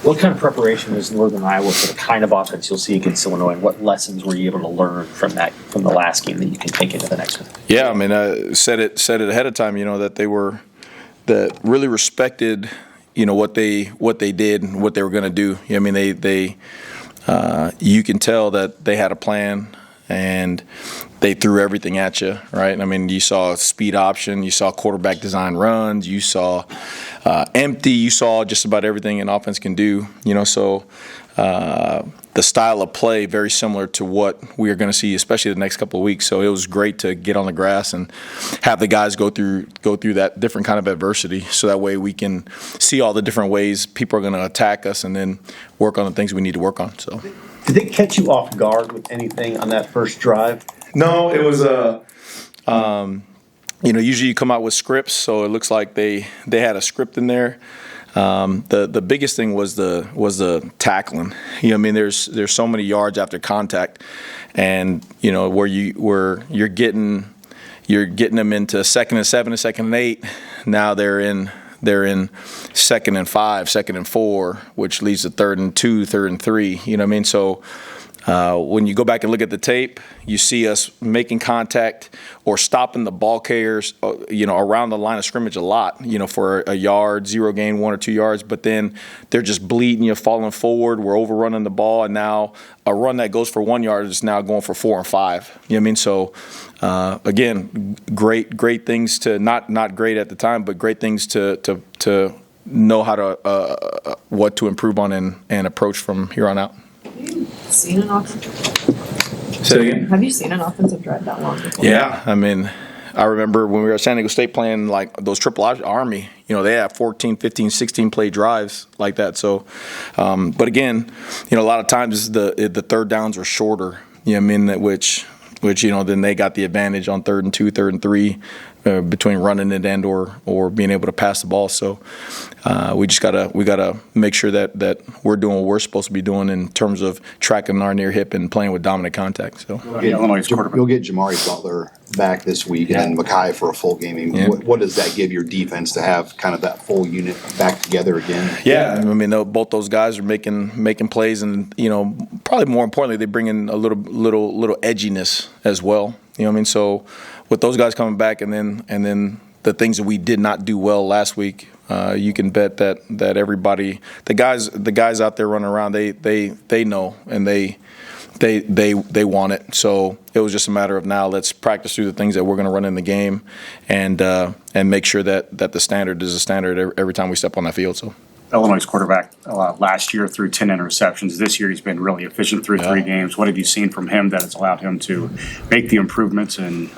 What kind of preparation was Northern Iowa for the kind of offense you'll see against Illinois? And what lessons were you able to learn from the last game that you can take into the next one? Yeah, I mean, I said it ahead of time. That really respected, what they did and what they were going to do. I mean, they you can tell that they had a plan and they threw everything at you, right? I mean, you saw speed option, you saw quarterback design runs, you saw empty, you saw just about everything an offense can do, So the style of play very similar to what we are going to see, especially the next couple of weeks. So it was great to get on the grass and have the guys go through that different kind of adversity, so that way we can see all the different ways people are going to attack us and then work on the things we need to work on. So, did they catch you off guard with anything on that first drive? No, it was usually you come out with scripts, so it looks like they had a script in there. The biggest thing was the tackling. I mean, there's so many yards after contact, and where you're getting them into 2nd and 7 and 2nd and 8. Now they're in 2nd and 5, 2nd and 4, which leads to 3rd and 2, 3rd and 3. You know what I mean? So when you go back and look at the tape, you see us making contact or stopping the ball carriers, around the line of scrimmage a lot, for a yard, 0 gain, 1 or 2 yards. But then they're just bleeding you, falling forward. We're overrunning the ball, and now a run that goes for 1 yard is now going for 4 and 5. You know what I mean? So again, great things to not great at the time, but great things to know how to what to improve on and approach from here on out. Seen an offensive drive? Say it again? Have you seen an offensive drive that long before? Yeah, I mean, I remember when we were at San Diego State playing like those Triple Army, they have 14, 15, 16 play drives like that. So, but again, a lot of times the third downs are shorter, which then they got the advantage on 3rd and 2, 3rd and 3. Between running it and or being able to pass the ball. So we gotta make sure that we're doing what we're supposed to be doing in terms of tracking our near hip and playing with dominant contact. So you'll get Jamari Butler back this week and Kai for a full game. I mean, what does that give your defense to have kind of that full unit back together again? Yeah, I mean, both those guys are making plays, and probably more importantly, they bring in a little edginess as well. You know what I mean? So with those guys coming back, and then the things that we did not do well last week, you can bet that everybody, the guys out there running around, they know and they want it. So it was just a matter of now let's practice through the things that we're going to run in the game, and make sure that the standard is a standard every time we step on that field. So. Illinois' quarterback last year threw 10 interceptions. This year he's been really efficient through 3 games. What have you seen from him that has allowed him to make the improvements in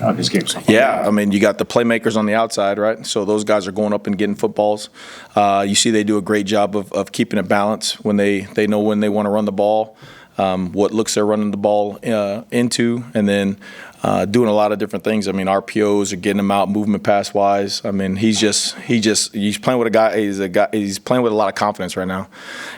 of his game so far? Yeah, I mean, you got the playmakers on the outside, right? So those guys are going up and getting footballs. You see they do a great job of keeping it balanced when they know when they want to run the ball, what looks they're running the ball into, and then doing a lot of different things. I mean, RPOs are getting him out, movement pass wise. I mean, he's playing with a guy. He's playing with a lot of confidence right now,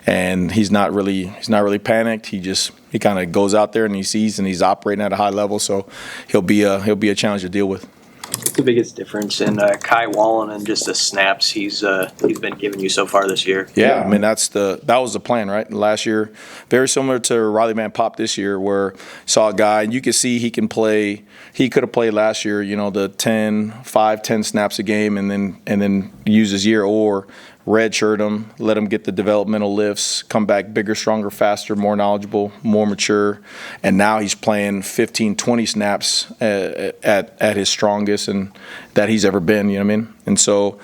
and he's not really panicked. He kind of goes out there and he sees and he's operating at a high level. So he'll be a challenge to deal with. What's the biggest difference in Kai Wallen and just the snaps he's been giving you so far this year? Yeah, I mean that was the plan, right? Last year, very similar to Riley Van Pop this year, where saw a guy and you could see he can play. He could have played last year, the 10 snaps a game, and then use his year, or redshirt him, let him get the developmental lifts, come back bigger, stronger, faster, more knowledgeable, more mature, and now he's playing 15, 20 snaps at his strongest and that he's ever been. You know what I mean? And so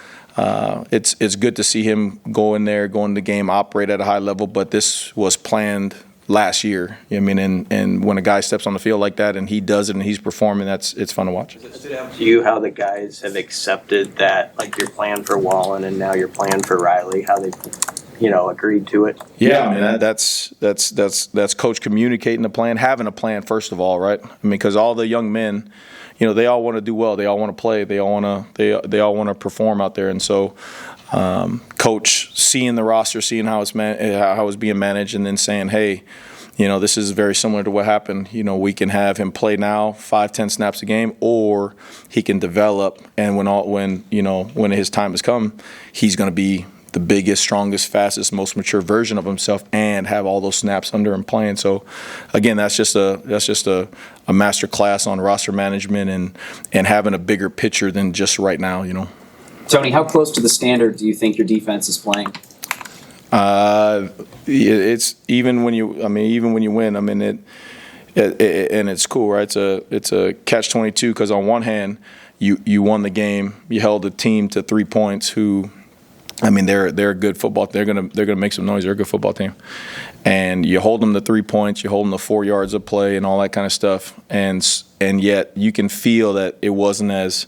it's good to see him go in there, go in the game, operate at a high level. But this was planned last year. You know what I mean? And when a guy steps on the field like that and he does it and he's performing, it's fun to watch. Does it stood out to you how the guys have accepted that, like your plan for Wallen and now your plan for Riley, how they agreed to it? Yeah, I mean that's coach communicating the plan, having a plan first of all, right? I mean, because all the young men, they all want to do well, they all want to play, they all want to perform out there, and so. Coach seeing the roster, seeing how it's being managed, and then saying, "Hey, this is very similar to what happened. We can have him play now 5-10 snaps a game, or he can develop. And when his time has come, he's going to be the biggest, strongest, fastest, most mature version of himself, and have all those snaps under him playing. So, again, that's just a master class on roster management and having a bigger picture than just right now. Tony, how close to the standard do you think your defense is playing? It's even when you win. I mean it and it's cool, right? It's a catch-22 because on one hand, you won the game, you held the team to 3 points. Who, I mean, they're a good football. They're gonna make some noise. They're a good football team, and you hold them to 3 points. You hold them to 4 yards of play and all that kind of stuff. And yet you can feel that it wasn't as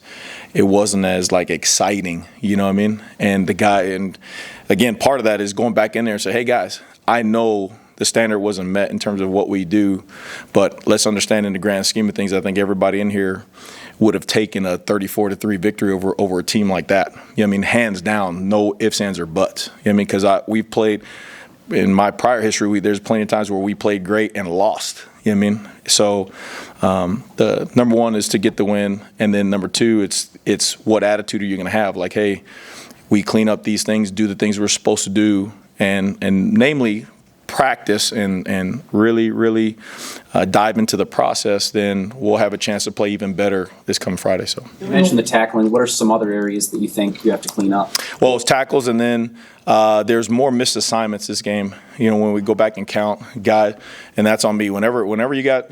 like exciting. You know what I mean? And again, part of that is going back in there and say, hey guys, I know the standard wasn't met in terms of what we do, but let's understand in the grand scheme of things, I think everybody in here would have taken a 34-3 victory over a team like that. You know what I mean? Hands down, no ifs, ands, or buts. You know what I mean? Because we've played, in my prior history, there's plenty of times where we played great and lost. You know what I mean? So the number one is to get the win, and then number two, it's what attitude are you going to have? Like, hey, we clean up these things, do the things we're supposed to do, and namely practice and really dive into the process, then we'll have a chance to play even better this coming Friday. So you mentioned the tackling. What are some other areas that you think you have to clean up? Well, it's tackles, and then there's more missed assignments this game. When we go back and count, and that's on me. Whenever you got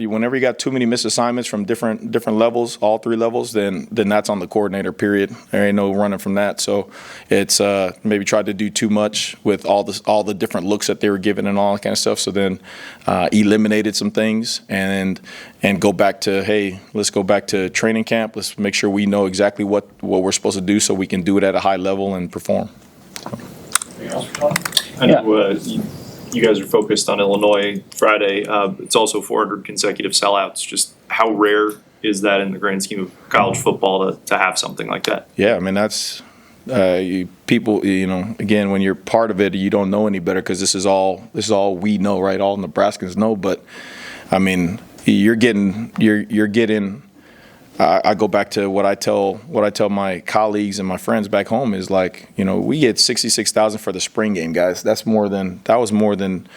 too many missed assignments from different levels, all 3 levels, then that's on the coordinator. Period. There ain't no running from that. So it's maybe tried to do too much with all the different looks that they were given and all that kind of stuff. So then eliminated some things and go back to, hey, let's go back to training camp. Let's make sure we know exactly what we're supposed to do so we can do it at a high level and perform. I know you guys are focused on Illinois Friday. It's also 400 consecutive sellouts. Just how rare is that in the grand scheme of college football to have something like that? Yeah, I mean, that's people, again, when you're part of it, you don't know any better because this is all we know, right? All Nebraskans know. But I mean, you're getting. I go back to what I tell my colleagues and my friends back home is like, we get 66,000 for the spring game, guys. That was more than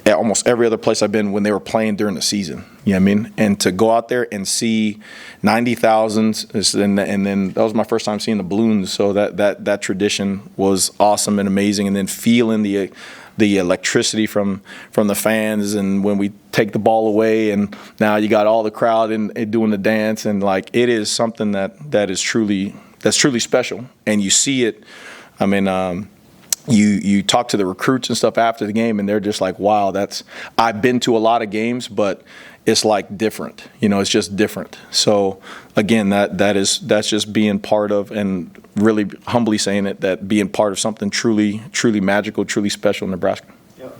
almost every other place I've been when they were playing during the season. You know what I mean? And to go out there and see 90,000, and then that was my first time seeing the balloons. So that tradition was awesome and amazing. And then feeling the electricity from the fans, and when we take the ball away, and now you got all the crowd and doing the dance, and like it is something that's truly special, and you see it. I mean, you talk to the recruits and stuff after the game, and they're just like, wow, I've been to a lot of games, but it's like different. It's just different. So again, that's just being part of, and really humbly saying it, that being part of something truly magical, truly special in Nebraska.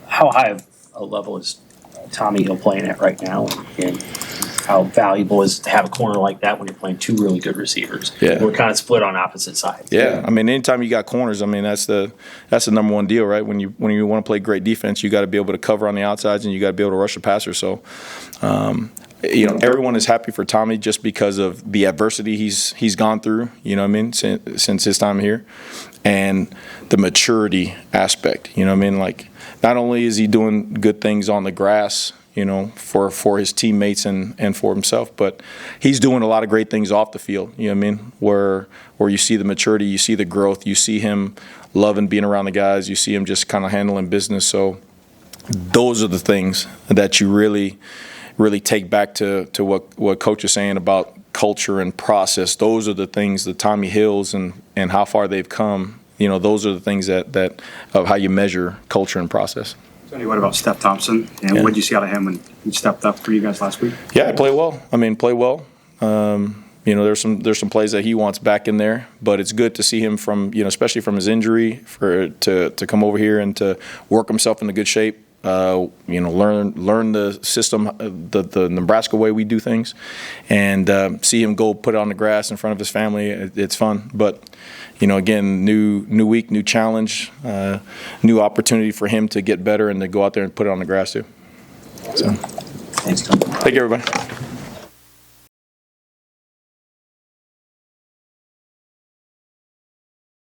How high of a level is Tommy Hill playing at right now, and how valuable is it to have a corner like that when you're playing 2 really good receivers? Yeah. We're kind of split on opposite sides. Yeah, I mean, anytime you got corners, I mean, that's the number one deal, right? When you want to play great defense, you got to be able to cover on the outsides, and you got to be able to rush the passer. So, everyone is happy for Tommy just because of the adversity he's gone through. You know what I mean? Since his time here, and the maturity aspect. You know what I mean? Like, not only is he doing good things on the grass, for his teammates and for himself, but he's doing a lot of great things off the field. You know what I mean? Where you see the maturity, you see the growth, you see him loving being around the guys, you see him just kind of handling business. So those are the things that you really take back to what Coach is saying about culture and process. Those are the things, the Tommy Hills and how far they've come. Those are the things that of how you measure culture and process. Tony, what about Steph Thompson? And what did you see out of him when he stepped up for you guys last week? Yeah, play well. There's some plays that he wants back in there, but it's good to see him from, especially from his injury, to come over here and to work himself into good shape. Learn the system, the Nebraska way we do things, and see him go put it on the grass in front of his family. It's fun, but again, new week, new challenge, new opportunity for him to get better and to go out there and put it on the grass too. So, Thanks, Tom. thank you, everybody.